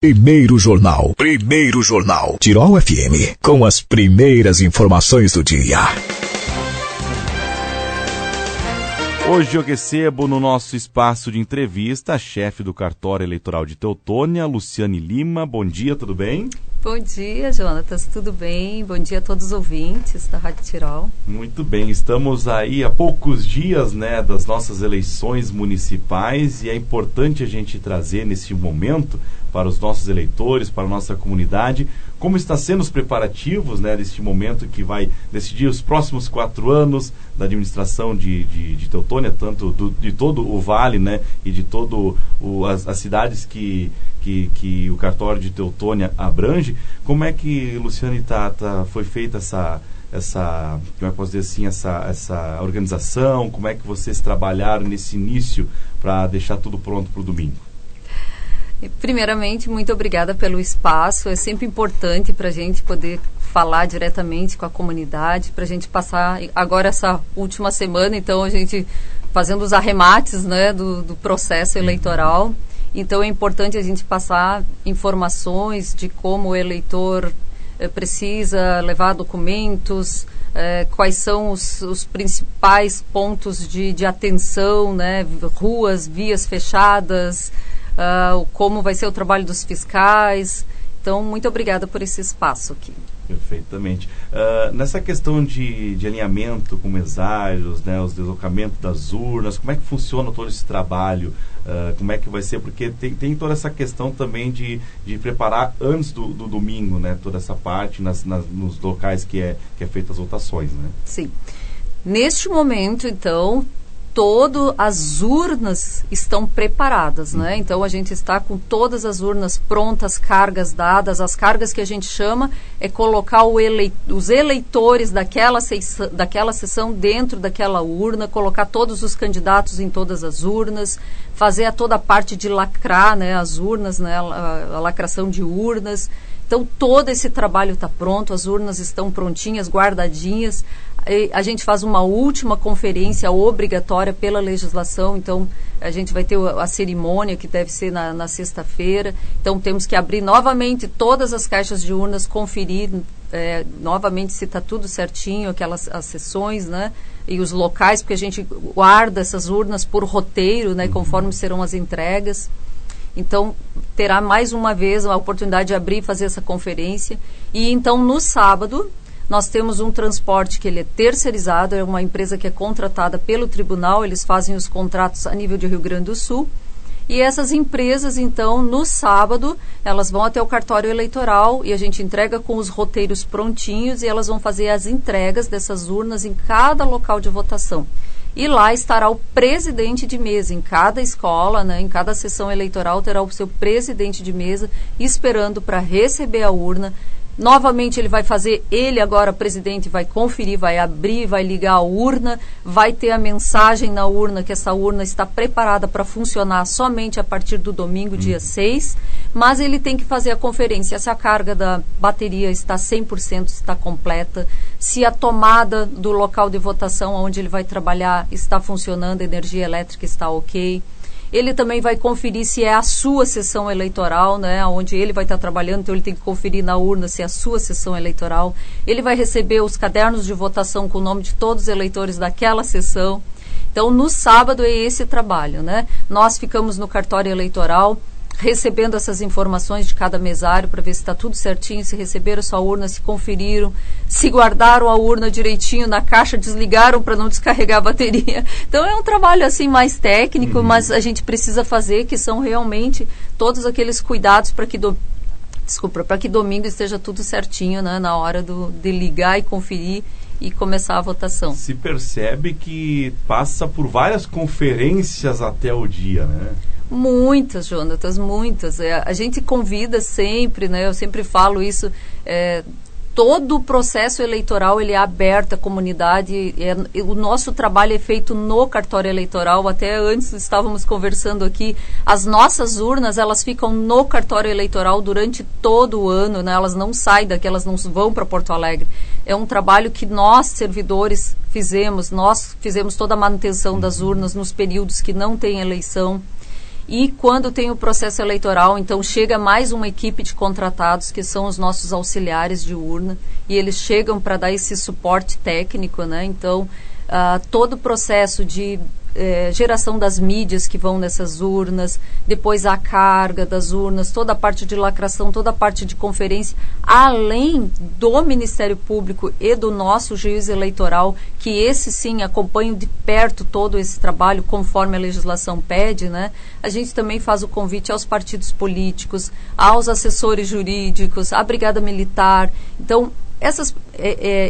Primeiro Jornal. Tirol FM, com as primeiras informações do dia. Hoje eu recebo no nosso espaço de entrevista a chefe do cartório eleitoral de Teutônia, Luciane Lima. Bom dia, tudo bem? Bom dia, Jonatas, tudo bem? Bom dia a todos os ouvintes da Rádio Tirol. Muito bem, estamos aí há poucos dias, das nossas eleições municipais e é importante a gente trazer nesse momento para os nossos eleitores, para a nossa comunidade, como está sendo os preparativos deste momento que vai decidir os próximos 4 anos da administração de Teutônia, tanto de todo o Vale, e de todas as cidades que o cartório de Teutônia abrange. Como é que, Luciane, foi feita essa como é que posso dizer assim, essa organização? Como é que vocês trabalharam nesse início para deixar tudo pronto para o domingo? Primeiramente, muito obrigada pelo espaço. É sempre importante para a gente poder falar diretamente com a comunidade, para a gente passar agora essa última semana, então a gente fazendo os arremates do processo eleitoral. Então é importante a gente passar informações de como o eleitor precisa levar documentos, quais são os principais pontos de atenção, ruas, vias fechadas, como vai ser o trabalho dos fiscais. Então, muito obrigada por esse espaço aqui. Perfeitamente. Nessa questão de alinhamento com mesários, os deslocamentos das urnas, como é que funciona todo esse trabalho? Como é que vai ser? Porque tem toda essa questão também de preparar antes do domingo, toda essa parte nos locais que é feita as votações, Sim. Neste momento, então, todas as urnas estão preparadas, Então, a gente está com todas as urnas prontas, cargas dadas. As cargas que a gente chama é colocar os eleitores daquela sessão dentro daquela urna, colocar todos os candidatos em todas as urnas, fazer toda a parte de lacrar, as urnas, a lacração de urnas. Então, todo esse trabalho está pronto, as urnas estão prontinhas, guardadinhas. A gente faz uma última conferência obrigatória pela legislação, então a gente vai ter a cerimônia que deve ser na sexta-feira. Então temos que abrir novamente todas as caixas de urnas, conferir novamente se está tudo certinho, as sessões, e os locais, porque a gente guarda essas urnas por roteiro, conforme serão as entregas. Então, terá mais uma vez a oportunidade de abrir e fazer essa conferência. E então, no sábado, nós temos um transporte que ele é terceirizado, é uma empresa que é contratada pelo tribunal, eles fazem os contratos a nível de Rio Grande do Sul. E essas empresas, então, no sábado, elas vão até o cartório eleitoral e a gente entrega com os roteiros prontinhos e elas vão fazer as entregas dessas urnas em cada local de votação. E lá estará o presidente de mesa. Em cada escola, em cada sessão eleitoral, terá o seu presidente de mesa esperando para receber a urna. Novamente ele agora, presidente, vai conferir, vai abrir, vai ligar a urna, vai ter a mensagem na urna que essa urna está preparada para funcionar somente a partir do domingo, dia 6, mas ele tem que fazer a conferência se a carga da bateria está 100%, está completa, se a tomada do local de votação onde ele vai trabalhar está funcionando, a energia elétrica está ok. Ele também vai conferir se é a sua sessão eleitoral, onde ele vai estar trabalhando, então ele tem que conferir na urna se é a sua sessão eleitoral. Ele vai receber os cadernos de votação com o nome de todos os eleitores daquela sessão. Então, no sábado é esse trabalho, Nós ficamos no cartório eleitoral, recebendo essas informações de cada mesário para ver se está tudo certinho, se receberam sua urna, se conferiram, se guardaram a urna direitinho na caixa, desligaram para não descarregar a bateria. Então é um trabalho assim mais técnico, mas a gente precisa fazer, que são realmente todos aqueles cuidados para que domingo esteja tudo certinho, na hora de ligar e conferir e começar a votação. Se percebe que passa por várias conferências até o dia, Muitas, Jonatas, muitas. A gente convida sempre, eu sempre falo isso, todo o processo eleitoral ele é aberto à comunidade, o nosso trabalho é feito no cartório eleitoral, até antes estávamos conversando aqui, as nossas urnas, elas ficam no cartório eleitoral durante todo o ano, elas não saem daqui, elas não vão para Porto Alegre. É um trabalho que nós, servidores, nós fizemos toda a manutenção das urnas nos períodos que não tem eleição. E quando tem o processo eleitoral, então chega mais uma equipe de contratados, que são os nossos auxiliares de urna, e eles chegam para dar esse suporte técnico, né? Então, todo o processo de geração das mídias que vão nessas urnas, depois a carga das urnas, toda a parte de lacração, toda a parte de conferência, além do Ministério Público e do nosso juiz eleitoral, que esse sim acompanham de perto todo esse trabalho, conforme a legislação pede, né? A gente também faz o convite aos partidos políticos, aos assessores jurídicos, à Brigada Militar. Então,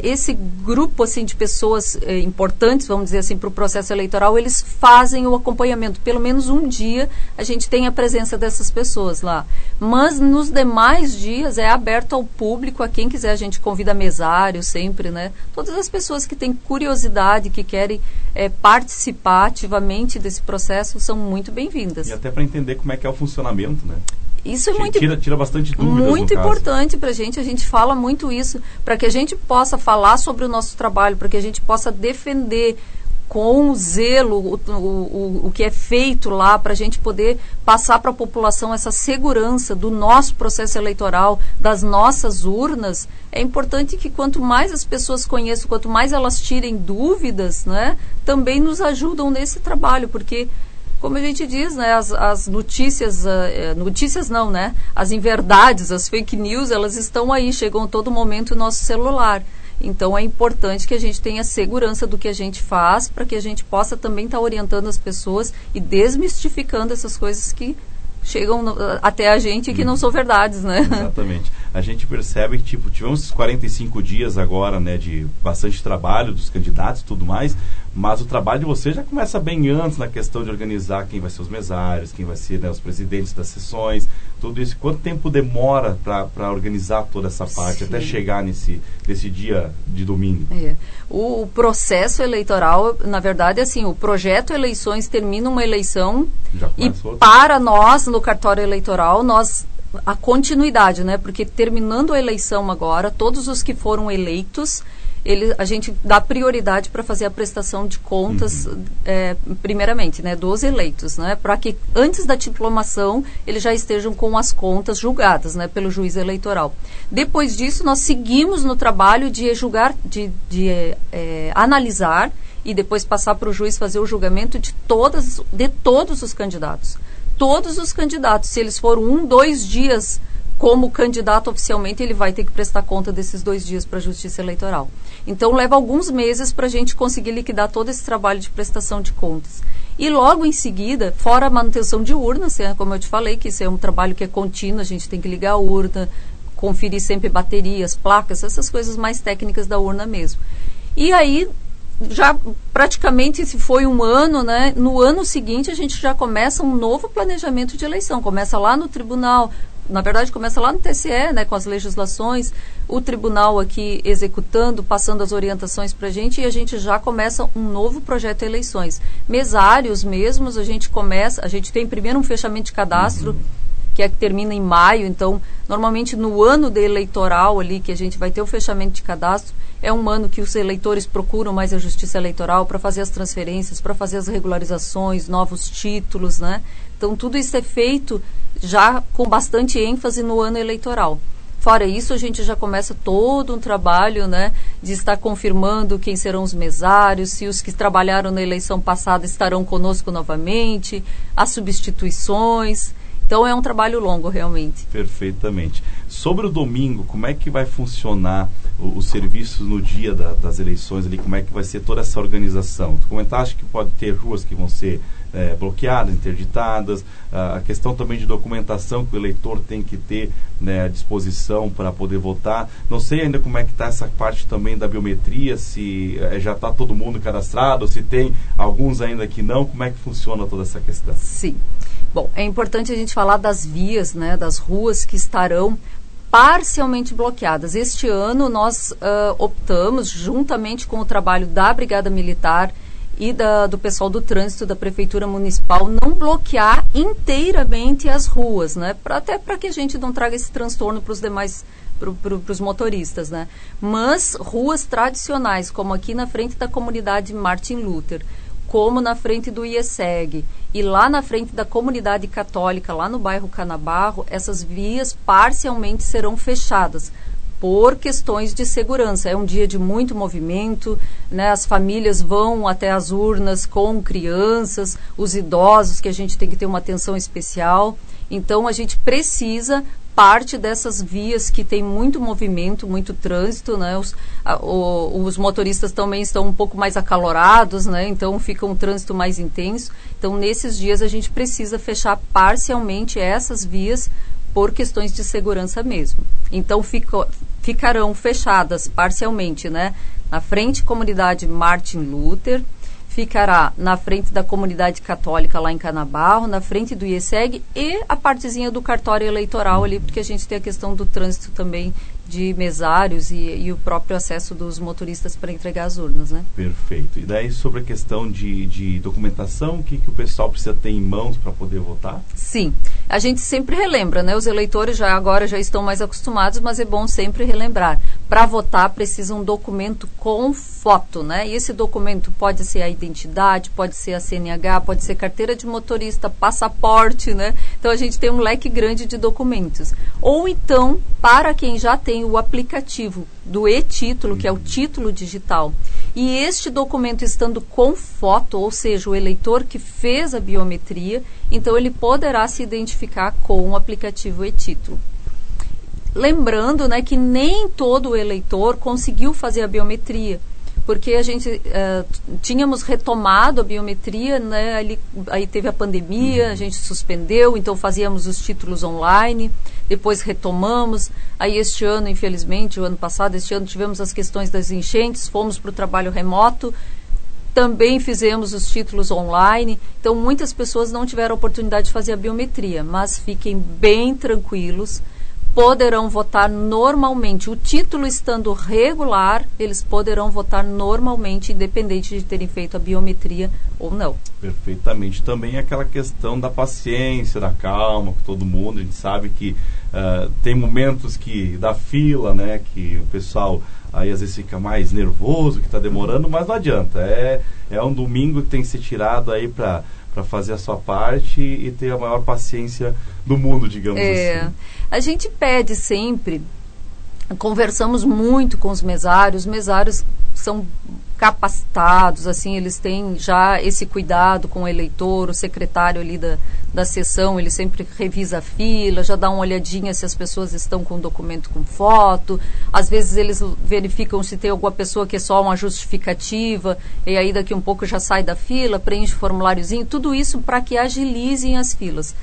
esse grupo assim, de pessoas importantes, vamos dizer assim, para o processo eleitoral, eles fazem o acompanhamento. Pelo menos um dia a gente tem a presença dessas pessoas lá. Mas nos demais dias é aberto ao público, a quem quiser. A gente convida mesário sempre, né? Todas as pessoas que têm curiosidade, que querem participar ativamente desse processo, são muito bem-vindas. E até para entender como é que é o funcionamento, né? Isso é muito tira bastante dúvidas. Muito importante para a gente fala muito isso, para que a gente possa falar sobre o nosso trabalho, para que a gente possa defender com zelo o que é feito lá, para a gente poder passar para a população essa segurança do nosso processo eleitoral, das nossas urnas. É importante que quanto mais as pessoas conheçam, quanto mais elas tirem dúvidas, né, também nos ajudam nesse trabalho, porque, como a gente diz, né, as notícias, notícias não, né, as inverdades, as fake news, elas estão aí, chegam a todo momento no nosso celular. Então é importante que a gente tenha segurança do que a gente faz, para que a gente possa também estar orientando as pessoas e desmistificando essas coisas que chegam até a gente e que não são verdades, né? Exatamente. A gente percebe que, tivemos esses 45 dias agora, né, de bastante trabalho dos candidatos e tudo mais, mas o trabalho de você já começa bem antes na questão de organizar quem vai ser os mesários, quem vai ser, né, os presidentes das sessões, tudo isso. Quanto tempo demora para organizar toda essa parte, até chegar nesse dia de domingo? O processo eleitoral, na verdade, assim, o projeto eleições termina uma eleição e para nós, no cartório eleitoral, a continuidade, né? Porque terminando a eleição agora, todos os que foram eleitos, a gente dá prioridade para fazer a prestação de contas, primeiramente, né, dos eleitos, né, para que antes da diplomação eles já estejam com as contas julgadas, né, pelo juiz eleitoral. Depois disso, nós seguimos no trabalho de julgar, de analisar e depois passar para o juiz fazer o julgamento de todos os candidatos. Todos os candidatos, se eles foram 2 dias como candidato oficialmente, ele vai ter que prestar conta desses 2 dias para a Justiça Eleitoral. Então, leva alguns meses para a gente conseguir liquidar todo esse trabalho de prestação de contas. E logo em seguida, fora a manutenção de urnas, como eu te falei, que isso é um trabalho que é contínuo, a gente tem que ligar a urna, conferir sempre baterias, placas, essas coisas mais técnicas da urna mesmo. E aí, já praticamente, se foi um ano, né, no ano seguinte a gente já começa um novo planejamento de eleição, começa lá no tribunal. Na verdade, começa lá no TSE, né, com as legislações, o tribunal aqui executando, passando as orientações para a gente, e a gente já começa um novo projeto de eleições. Mesários mesmos, a gente tem primeiro um fechamento de cadastro, que termina em maio, então, normalmente no ano de eleitoral ali, que a gente vai ter o fechamento de cadastro, é um ano que os eleitores procuram mais a Justiça Eleitoral para fazer as transferências, para fazer as regularizações, novos títulos, né? Então, tudo isso é feito já com bastante ênfase no ano eleitoral. Fora isso, a gente já começa todo um trabalho, né, de estar confirmando quem serão os mesários, se os que trabalharam na eleição passada estarão conosco novamente, as substituições. Então, é um trabalho longo, realmente. Perfeitamente. Sobre o domingo, como é que vai funcionar o serviço no dia das eleições ali? Como é que vai ser toda essa organização? Tu comentaste que pode ter ruas que vão ser bloqueadas, interditadas, a questão também de documentação que o eleitor tem que ter, né, à disposição para poder votar. Não sei ainda como é que está essa parte também da biometria, se já está todo mundo cadastrado, se tem alguns ainda que não, como é que funciona toda essa questão? Sim. Bom, é importante a gente falar das vias, né, das ruas que estarão parcialmente bloqueadas. Este ano nós optamos, juntamente com o trabalho da Brigada Militar e do pessoal do trânsito da Prefeitura Municipal, não bloquear inteiramente as ruas, né? Até para que a gente não traga esse transtorno para os demais, para os motoristas, né? Mas ruas tradicionais, como aqui na frente da comunidade Martin Luther, como na frente do IESEG e lá na frente da comunidade católica, lá no bairro Canabarro, essas vias parcialmente serão fechadas por questões de segurança. É um dia de muito movimento, né? As famílias vão até as urnas com crianças, os idosos, que a gente tem que ter uma atenção especial. Então, a gente precisa parte dessas vias que tem muito movimento, muito trânsito, né? Os motoristas também estão um pouco mais acalorados, né? Então fica um trânsito mais intenso. Então nesses dias a gente precisa fechar parcialmente essas vias por questões de segurança mesmo. Então ficarão fechadas parcialmente, né? Na frente comunidade Martin Luther, ficará na frente da comunidade católica lá em Canabarro, na frente do IESEG e a partezinha do cartório eleitoral ali, porque a gente tem a questão do trânsito também de mesários e o próprio acesso dos motoristas para entregar as urnas, né? Perfeito. E daí sobre a questão de documentação, o que o pessoal precisa ter em mãos para poder votar? Sim, a gente sempre relembra, né? Os eleitores agora já estão mais acostumados, mas é bom sempre relembrar. Para votar precisa um documento com foto, né? E esse documento pode ser a identidade, pode ser a CNH, pode ser carteira de motorista, passaporte, né? Então a gente tem um leque grande de documentos. Ou então, para quem já tem o aplicativo do e-título, que é o título digital, e este documento estando com foto, ou seja, o eleitor que fez a biometria, então ele poderá se identificar com o aplicativo e-título. Lembrando, né, que nem todo eleitor conseguiu fazer a biometria, porque a gente tínhamos retomado a biometria, né, aí teve a pandemia, a gente suspendeu, então fazíamos os títulos online, depois retomamos, aí este ano, infelizmente, o ano passado, este ano tivemos as questões das enchentes, fomos para o trabalho remoto, também fizemos os títulos online, então muitas pessoas não tiveram a oportunidade de fazer a biometria, mas fiquem bem tranquilos, poderão votar normalmente. O título estando regular, eles poderão votar normalmente, independente de terem feito a biometria ou não. Perfeitamente. Também aquela questão da paciência, da calma com todo mundo. A gente sabe que tem momentos da fila, né, que o pessoal aí às vezes fica mais nervoso, que está demorando, mas não adianta. É um domingo que tem que ser tirado aí para fazer a sua parte e ter a maior paciência do mundo, digamos assim. A gente pede sempre, conversamos muito com os mesários são capacitados, assim, eles têm já esse cuidado com o eleitor, o secretário ali da sessão, ele sempre revisa a fila, já dá uma olhadinha se as pessoas estão com o documento com foto, às vezes eles verificam se tem alguma pessoa que é só uma justificativa, e aí daqui um pouco já sai da fila, preenche o formuláriozinho, tudo isso para que agilizem as filas.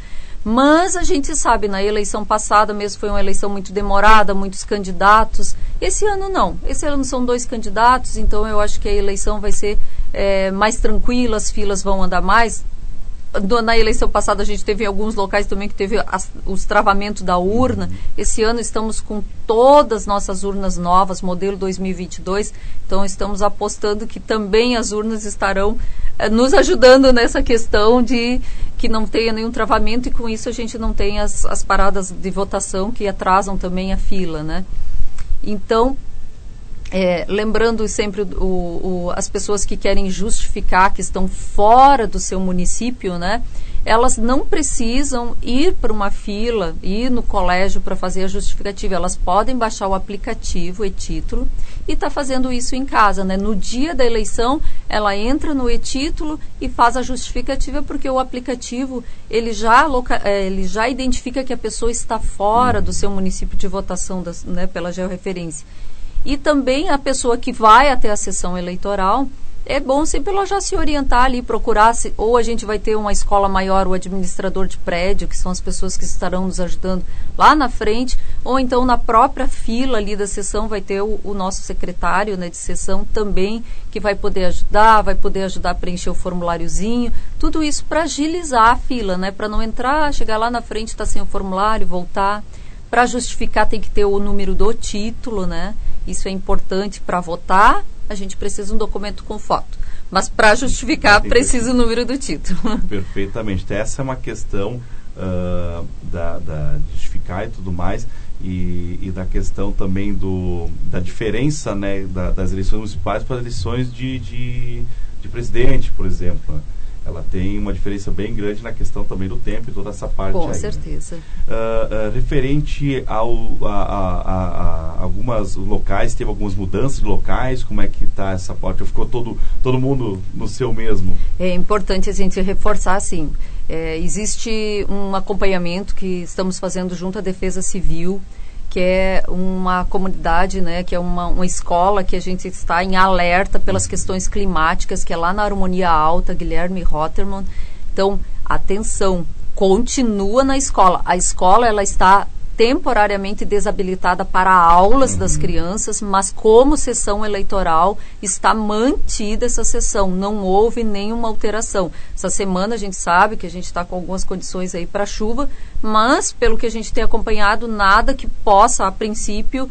Mas a gente sabe, na eleição passada mesmo foi uma eleição muito demorada, muitos candidatos. Esse ano não. Esse ano são 2 candidatos, então eu acho que a eleição vai ser mais tranquila, as filas vão andar mais. Na eleição passada a gente teve em alguns locais também que teve os travamentos da urna. Esse ano estamos com todas as nossas urnas novas, modelo 2022. Então estamos apostando que também as urnas estarão nos ajudando nessa questão de que não tenha nenhum travamento e com isso a gente não tem as paradas de votação que atrasam também a fila, né? Então, lembrando sempre as pessoas que querem justificar que estão fora do seu município, né? Elas não precisam ir para uma fila, ir no colégio para fazer a justificativa. Elas podem baixar o aplicativo e-título e está fazendo isso em casa, né? No dia da eleição, ela entra no e-título e faz a justificativa, porque o aplicativo ele já identifica que a pessoa está fora do seu município de votação, né, pela georreferência. E também a pessoa que vai até a sessão eleitoral, é bom sempre ela já se orientar ali, procurar, ou a gente vai ter uma escola maior, o administrador de prédio, que são as pessoas que estarão nos ajudando lá na frente, ou então na própria fila ali da sessão vai ter o nosso secretário, né, de sessão também, que vai poder ajudar a preencher o formuláriozinho, tudo isso para agilizar a fila, né, para não entrar, chegar lá na frente, estar sem o formulário, voltar. Para justificar tem que ter o número do título, né? Isso é importante para votar, a gente precisa de um documento com foto. Mas para justificar precisa o número do título. Perfeitamente. Então, essa é uma questão da justificar e tudo mais, e da questão também da diferença, né, das eleições municipais para as eleições de presidente, por exemplo. ela tem uma diferença bem grande na questão também do tempo e toda essa parte. Com aí, certeza. Né? Referente a alguns locais, teve algumas mudanças de locais, como é que está essa parte? Ficou todo mundo no seu mesmo? É importante a gente reforçar, assim, existe um acompanhamento que estamos fazendo junto à Defesa Civil, que é uma comunidade, né, que é uma escola que a gente está em alerta pelas questões climáticas, que é lá na Harmonia Alta, Guilherme Rotterman. Então, atenção, continua na escola. A escola, ela está temporariamente desabilitada para aulas das crianças, mas como sessão eleitoral está mantida essa sessão, não houve nenhuma alteração. Essa semana a gente sabe que a gente está com algumas condições aí para chuva, mas pelo que a gente tem acompanhado, nada que possa, a princípio,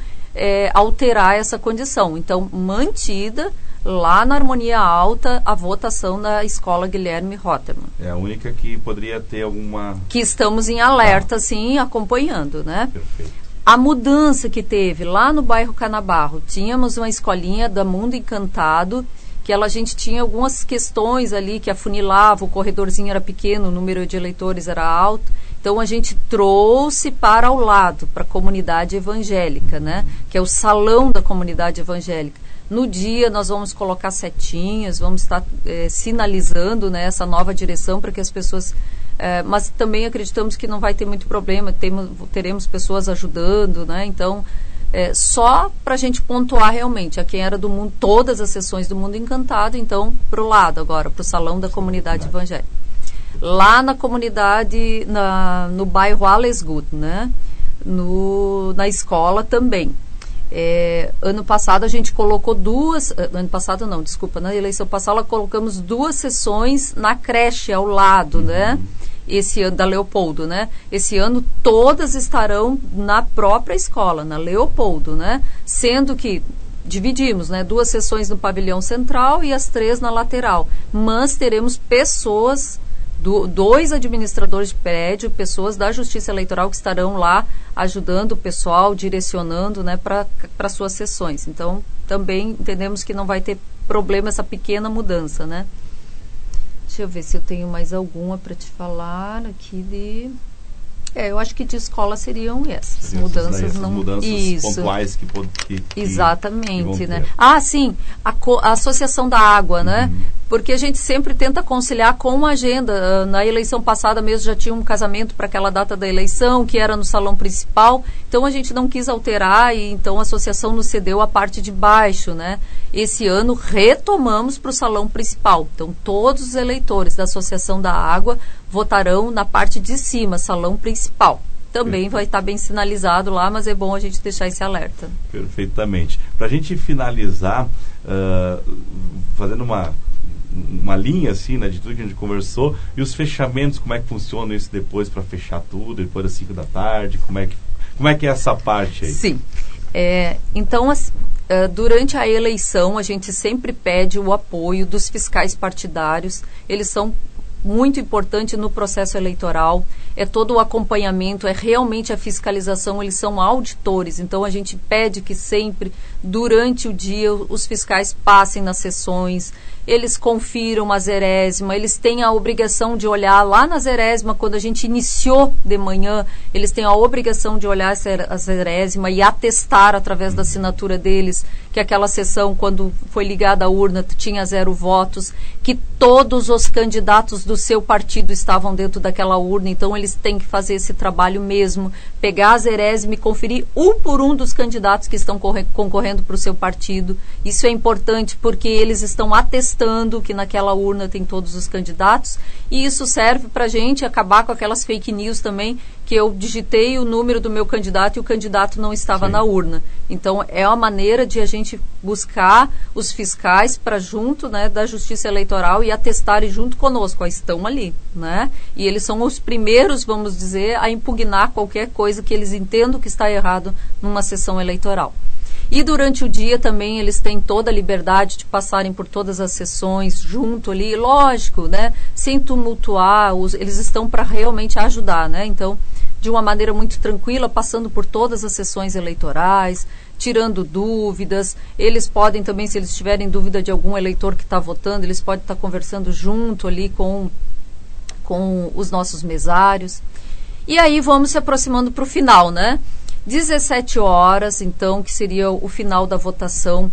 alterar essa condição. Então, mantida lá na Harmonia Alta a votação da Escola Guilherme Rotterman. É a única que poderia ter alguma... Que estamos em alerta, sim, acompanhando, né? Perfeito. A mudança que teve lá no bairro Canabarro, tínhamos uma escolinha da Mundo Encantado, que a gente tinha algumas questões ali que afunilava, o corredorzinho era pequeno, o número de eleitores era alto, então a gente trouxe para o lado, para a comunidade evangélica, né? Que é o salão da comunidade evangélica. No dia nós vamos colocar setinhas, vamos estar sinalizando, né, essa nova direção para que as pessoas... mas também acreditamos que não vai ter muito problema, teremos pessoas ajudando, né? Então, só para a gente pontuar realmente a quem era do mundo, todas as sessões do Mundo Encantado, então, para o lado agora, para o salão da comunidade evangélica. Lá na comunidade, no bairro Alesgut, né? Na escola também. Ano passado a gente colocou na eleição passada colocamos 2 sessões na creche ao lado, né? Esse ano, da Leopoldo, né? Esse ano todas estarão na própria escola, na Leopoldo, né? Sendo que dividimos, né? 2 sessões no pavilhão central e as 3 na lateral, mas teremos pessoas... 2 administradores de prédio, pessoas da Justiça Eleitoral que estarão lá ajudando o pessoal, direcionando, né, para suas sessões. Então, também entendemos que não vai ter problema essa pequena mudança, né? Deixa eu ver se eu tenho mais alguma para te falar aqui de... eu acho que de escola seriam essas mudanças, pontuais que exatamente, que né? Ah, sim, a Associação da Água, né? Porque a gente sempre tenta conciliar com a agenda. Na eleição passada mesmo já tinha um casamento para aquela data da eleição, que era no salão principal, então a gente não quis alterar e então a associação nos cedeu a parte de baixo, né? Esse ano retomamos para o salão principal. Então todos os eleitores da Associação da Água votarão na parte de cima, salão principal. Também vai estar bem sinalizado lá, mas é bom a gente deixar esse alerta. Perfeitamente. Para a gente finalizar, fazendo uma linha assim, né, de tudo que a gente conversou, e os fechamentos, como é que funciona isso depois para fechar tudo, depois das 5 da tarde, como é que é essa parte aí? Sim. Então, durante a eleição, a gente sempre pede o apoio dos fiscais partidários. Eles são muito importantes no processo eleitoral. É todo o acompanhamento, é realmente a fiscalização, eles são auditores. Então, a gente pede que sempre, durante o dia, os fiscais passem nas sessões, eles confiram a zerésima, eles têm a obrigação de olhar lá na zerésima, quando a gente iniciou de manhã, eles têm a obrigação de olhar a zerésima e atestar através da assinatura deles que aquela sessão, quando foi ligada à urna, tinha 0 votos, que todos os candidatos do seu partido estavam dentro daquela urna. Então eles têm que fazer esse trabalho mesmo, pegar a zerésima e conferir um por um dos candidatos que estão concorrendo para o seu partido. Isso é importante porque eles estão atestando que naquela urna tem todos os candidatos, e isso serve para a gente acabar com aquelas fake news também, que eu digitei o número do meu candidato e o candidato não estava na urna. Então, é uma maneira de a gente buscar os fiscais para junto, né, da Justiça Eleitoral e atestarem junto conosco, estão ali, né? E eles são os primeiros, vamos dizer, a impugnar qualquer coisa que eles entendam que está errado numa sessão eleitoral. E durante o dia também eles têm toda a liberdade de passarem por todas as sessões junto ali, lógico, né? Sem tumultuar, eles estão para realmente ajudar, né? Então, de uma maneira muito tranquila, passando por todas as sessões eleitorais, tirando dúvidas. Eles podem também, se eles tiverem dúvida de algum eleitor que está votando, eles podem estar conversando junto ali com os nossos mesários. E aí vamos se aproximando para o final, né? 17 horas, então, que seria o final da votação.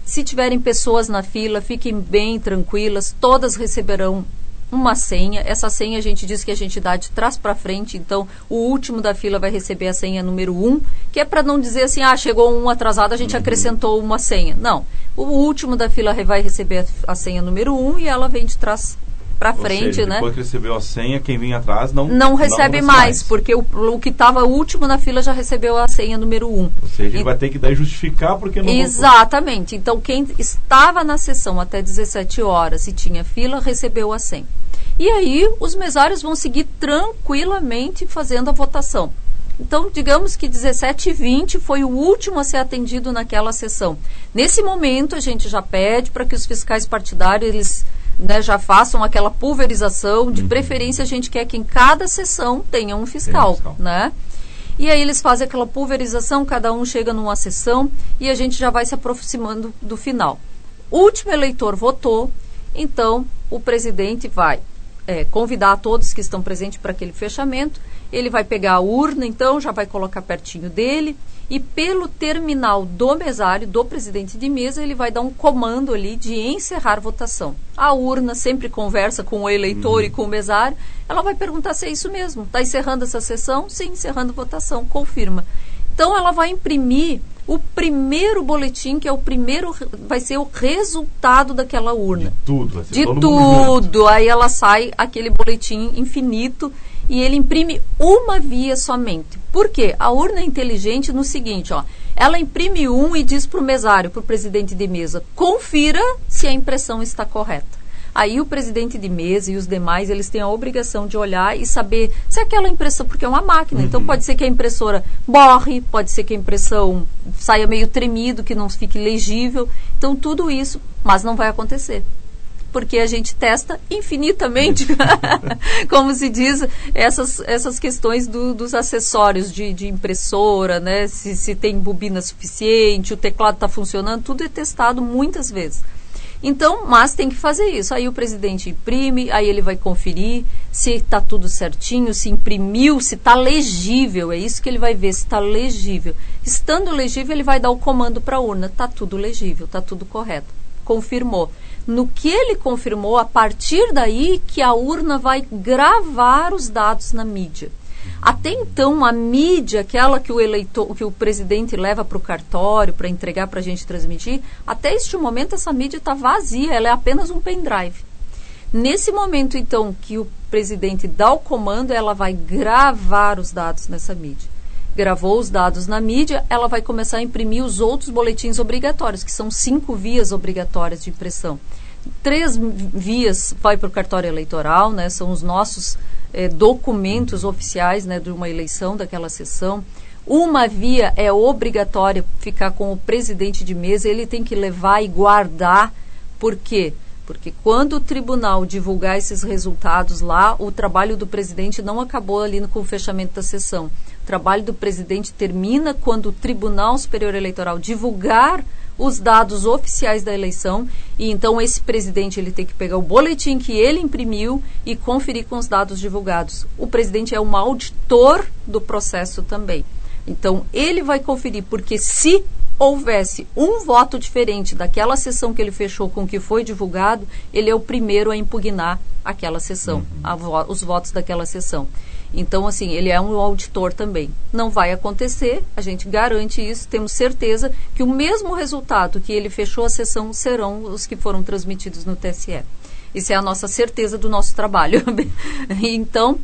Se tiverem pessoas na fila, fiquem bem tranquilas, todas receberão uma senha. Essa senha a gente diz que a gente dá de trás para frente, então o último da fila vai receber a senha número 1, que é para não dizer assim, chegou um atrasado, a gente acrescentou uma senha. Não, o último da fila vai receber a senha número 1 e ela vem de trás para frente, seja, né? Depois que recebeu a senha, quem vinha atrás não recebe mais, porque o que estava último na fila já recebeu a senha número 1. Ou seja, ele vai ter que daí justificar porque não Exatamente. Então, quem estava na sessão até 17 horas e tinha fila, recebeu a senha. E aí, os mesários vão seguir tranquilamente fazendo a votação. Então, digamos que 17h20 foi o último a ser atendido naquela sessão. Nesse momento, a gente já pede para que os fiscais partidários, eles já façam aquela pulverização. De preferência, a gente quer que em cada sessão tenha um fiscal, né? E aí eles fazem aquela pulverização, cada um chega numa sessão e a gente já vai se aproximando do final. O último eleitor votou, então o presidente vai convidar a todos que estão presentes para aquele fechamento. Ele vai pegar a urna, então, já vai colocar pertinho dele e pelo terminal do mesário, do presidente de mesa, ele vai dar um comando ali de encerrar a votação. A urna sempre conversa com o eleitor e com o mesário. Ela vai perguntar se é isso mesmo. Está encerrando essa sessão? Sim, encerrando a votação. Confirma. Então, ela vai imprimir o primeiro boletim, que é vai ser o resultado daquela urna. De tudo. Vai ser de tudo. Aí ela sai aquele boletim infinito e ele imprime uma via somente. Por quê? A urna é inteligente no seguinte, ela imprime e diz para o mesário, para o presidente de mesa, confira se a impressão está correta. Aí o presidente de mesa e os demais, eles têm a obrigação de olhar e saber se aquela impressão, porque é uma máquina, então pode ser que a impressora borre, pode ser que a impressão saia meio tremido, que não fique legível. Então tudo isso, mas não vai acontecer. Porque a gente testa infinitamente, como se diz, essas questões dos acessórios de impressora, né? Se tem bobina suficiente, o teclado está funcionando, tudo é testado muitas vezes. Então, mas tem que fazer isso. Aí o presidente imprime, aí ele vai conferir se está tudo certinho, se imprimiu, se está legível. É isso que ele vai ver, se está legível. Estando legível, ele vai dar o comando para a urna. Está tudo legível, está tudo correto. Confirmou. No que ele confirmou, a partir daí que a urna vai gravar os dados na mídia. Até então, a mídia, aquela que o presidente leva para o cartório para entregar para a gente transmitir, até este momento essa mídia está vazia, ela é apenas um pendrive. Nesse momento, então, que o presidente dá o comando, ela vai gravar os dados nessa mídia. Gravou os dados na mídia, ela vai começar a imprimir os outros boletins obrigatórios, que são 5 vias obrigatórias de impressão. 3 vias vai para o cartório eleitoral, né, são os nossos documentos oficiais, né, de uma eleição, daquela sessão. Uma via é obrigatória ficar com o presidente de mesa, ele tem que levar e guardar. Por quê? Porque quando o tribunal divulgar esses resultados lá, o trabalho do presidente não acabou ali com o fechamento da sessão. O trabalho do presidente termina quando o Tribunal Superior Eleitoral divulgar os dados oficiais da eleição, e então esse presidente ele tem que pegar o boletim que ele imprimiu e conferir com os dados divulgados. O presidente é um auditor do processo também. Então, ele vai conferir, porque se houvesse um voto diferente daquela sessão que ele fechou com o que foi divulgado, ele é o primeiro a impugnar aquela sessão, os votos daquela sessão. Então, assim, ele é um auditor também. Não vai acontecer, a gente garante isso, temos certeza que o mesmo resultado que ele fechou a sessão serão os que foram transmitidos no TSE. Isso é a nossa certeza do nosso trabalho. Então,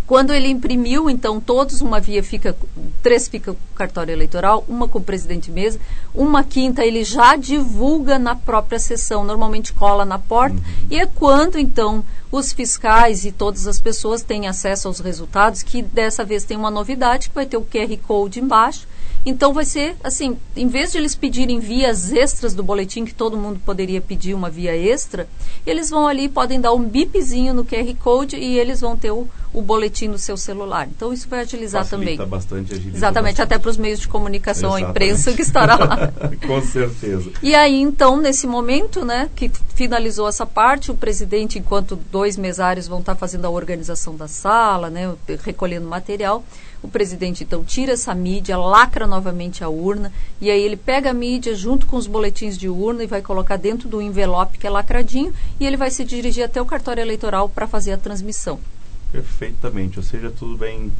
quando ele imprimiu, então, todos, uma via fica, 3 fica com o cartório eleitoral, uma com o presidente de mesa, uma quinta ele já divulga na própria sessão, normalmente cola na porta, e é quando, então, os fiscais e todas as pessoas têm acesso aos resultados, que dessa vez tem uma novidade, que vai ter o QR Code embaixo, Então vai ser assim, em vez de eles pedirem vias extras do boletim, que todo mundo poderia pedir uma via extra, eles vão ali, podem dar um bipzinho no QR Code e eles vão ter o boletim no seu celular. Então isso vai agilizar também. Bastante, agiliza exatamente, bastante. Até para os meios de comunicação, Exatamente. a imprensa que estará lá. Com certeza. E aí, então, nesse momento, né, que finalizou essa parte, o presidente, enquanto 2 mesários vão estar fazendo a organização da sala, né, recolhendo material, o presidente, então, tira essa mídia, lacra novamente a urna, e aí ele pega a mídia junto com os boletins de urna e vai colocar dentro do envelope que é lacradinho, e ele vai se dirigir até o cartório eleitoral para fazer a transmissão. Perfeitamente, ou seja, tudo bem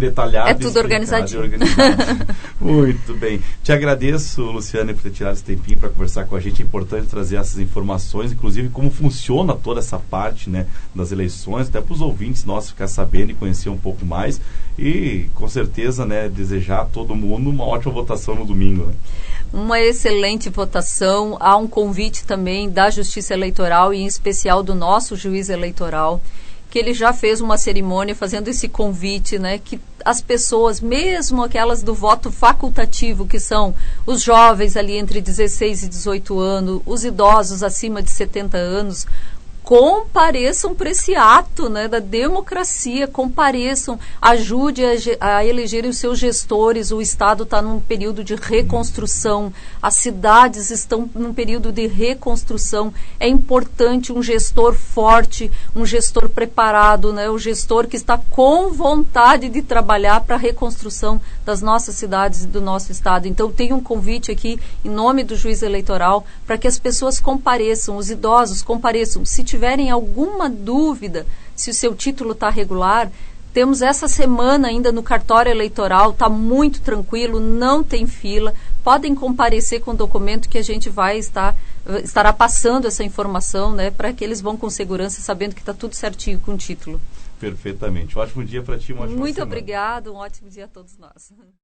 detalhado. É tudo organizadinho. Muito bem. Te agradeço, Luciane, por ter tirado esse tempinho para conversar com a gente. É importante trazer essas informações, inclusive como funciona toda essa parte, né, das eleições, até para os ouvintes nossos ficar sabendo e conhecer um pouco mais. E, com certeza, né, desejar a todo mundo uma ótima votação no domingo. Né? Uma excelente votação. Há um convite também da Justiça Eleitoral e, em especial, do nosso juiz eleitoral, que ele já fez uma cerimônia fazendo esse convite, né, que as pessoas, mesmo aquelas do voto facultativo, que são os jovens ali entre 16 e 18 anos, os idosos acima de 70 anos, compareçam para esse ato, né, da democracia, compareçam, ajude a elegerem os seus gestores. O Estado está num período de reconstrução, as cidades estão num período de reconstrução. É importante um gestor forte, um gestor preparado, né, um gestor que está com vontade de trabalhar para a reconstrução das nossas cidades e do nosso Estado. Então, tem um convite aqui, em nome do juiz eleitoral, para que as pessoas compareçam, os idosos compareçam. Se tiverem alguma dúvida se o seu título está regular, temos essa semana ainda no cartório eleitoral, está muito tranquilo, não tem fila, podem comparecer com o documento que a gente estará passando essa informação, né, para que eles vão com segurança, sabendo que está tudo certinho com o título. Perfeitamente. Um ótimo dia para ti, uma ótima Muito semana. obrigado, um ótimo dia a todos nós.